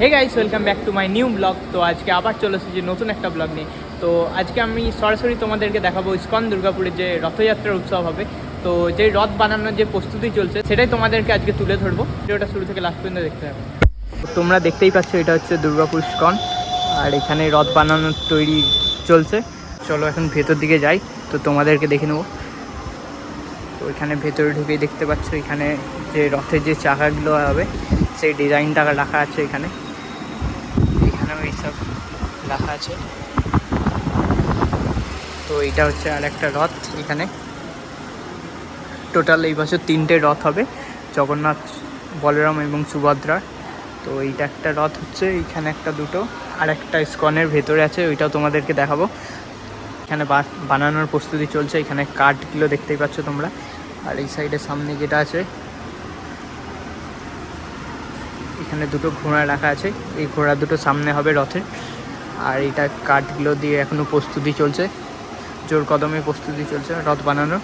Hey guys, welcome back to my new blog. তো আজকে আবার চলে এসেছি নতুন একটা ব্লগ নিয়ে। তো আজকে আমি সরাসরি তোমাদেরকে দেখাবো ইসকন দুর্গাপুরের যে রথযাত্রার উৎসব হবে। তো যে রথ বানানোর যে প্রস্তুতি চলছে সেটাই তোমাদেরকে আজকে তুলে ধরবো। ভিডিওটা শুরু থেকে লাস্ট পর্যন্ত দেখতে হবে। তোমরা দেখতেই পাচ্ছ, এটা হচ্ছে দুর্গাপুর ইসকন, আর এখানে রথ বানানোর তৈরি চলছে। চলো এখন ভেতর দিকে যাই, তো তোমাদেরকে দেখে নেবো। তো এখানে ভেতরে ঢুকেই দেখতে পাচ্ছ এখানে যে রথের যে চাকাগুলো হবে সেই ডিজাইনটা রাখা আছে। এখানেও এইসব রাখা আছে। তো এটা হচ্ছে আর একটা রথ। এখানে টোটাল এই বছর 3টে রথ হবে, জগন্নাথ, বলরাম এবং সুভদ্রার। তো এইটা একটা রথ হচ্ছে, এইখানে একটা, দুটো, আর একটা ইসকনের ভেতরে আছে, ওইটাও তোমাদেরকে দেখাবো। এখানে বানানোর প্রস্তুতি চলছে। এখানে কাঠগুলো দেখতেই পাচ্ছ তোমরা। আর এই সাইডের সামনে যেটা আছে, এখানে দুটো ঘোড়া রাখা আছে। এই ঘোড়া দুটো সামনে হবে রথের। আর এটা কাঠগুলো দিয়ে এখনও প্রস্তুতি চলছে, জোর কদমে প্রস্তুতি চলছে রথ বানানোর।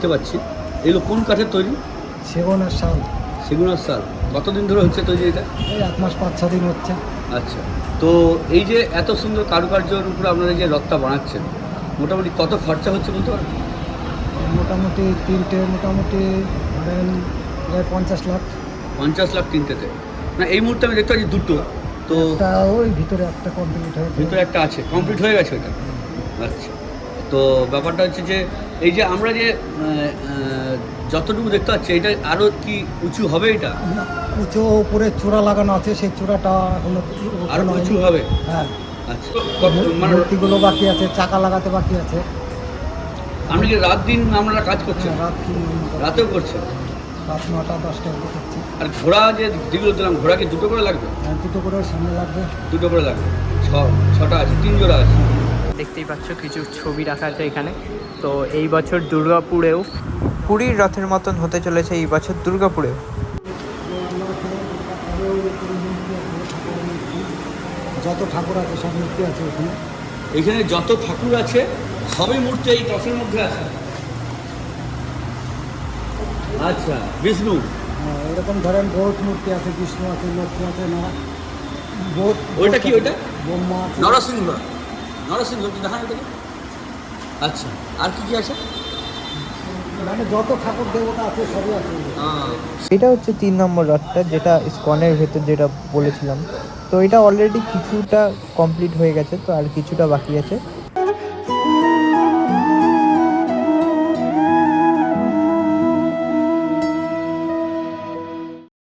দেখতে পাচ্ছি এগুলো কোন কাঠের তৈরি? সেগুন আর শাল। সেগুন আর শাল। কতদিন ধরে হচ্ছে তৈরি এটা? এই 1 মাস 5-6 দিন হচ্ছে। আচ্ছা, তো এই যে এত সুন্দর কারুকার্যের উপরে আপনারা যে রথটা বানাচ্ছেন, মোটামুটি কত খরচা হচ্ছে বলতে পারেন? মোটামুটি 3টে মোটামুটি ধরেন 50 লাখ। 50 লাখ 3টেতে? না, এই মুহূর্তে আমি দেখতে পাচ্ছি দুটো। তো তা ওই ভিতরে একটা কমপ্লিট হয়েছে। ভিতরে একটা আছে, কমপ্লিট হয়ে গেছে ওটা? আচ্ছা, তো ব্যাপারটা হচ্ছে যে এই যে আমরা যে যতটুকু দেখতে পাচ্ছি, এটা আরও কি উঁচু হবে? এটা উঁচু উপরে চূড়া লাগানো আছে, সেই চূড়াটা এখনো আরও উঁচু হবে? হ্যাঁ। আচ্ছা, মানে মূর্তিগুলো বাকি আছে, চাকা লাগাতে বাকি আছে। আপনি কি রাত দিন আপনারা কাজ করছেন? রাতেও করছেন? রাত 9টা-10টা অবধি করছি। আর ঘোড়া যে যেগুলো দিলাম, ঘোড়া কি দুটো করে লাগবে? দুটো করে সামনে লাগবে। দুটো করে লাগবে। ছটা আছে, 3 জোড়া আছে। দেখতেই পাচ্ছ কিছু ছবি রাখা আছে এখানে। তো এই বছর দুর্গাপুরেও পুরীর রথের মতন হতে চলেছে এই বছর দুর্গাপুরেও। যত ঠাকুর আছে সব মূর্তি আছে ওখানে। এখানে যত ঠাকুর আছে সবই মূর্তি এই রথের মধ্যে আছে। আচ্ছা, বিষ্ণু? এরকম ধরেন বহুত মূর্তি আছে, বিষ্ণু আছে, লক্ষ্মী আছে, না বহুত। ওইটা কি? ওইটা ব্রহ্মা আছে, নরসিংহ। নরসিংহ কি দেখান ওটাকে? আচ্ছা, আর কি কি আছে? মানে যত ঠাকুর দেবতা আছে সবই আছে। এটা হচ্ছে 3 নম্বর রথটা, যেটা ইসকনের ভেতর যেটা বলেছিলাম। তো এটা অলরেডি কিছুটা কমপ্লিট হয়ে গেছে, তো আর কিছুটা বাকি আছে।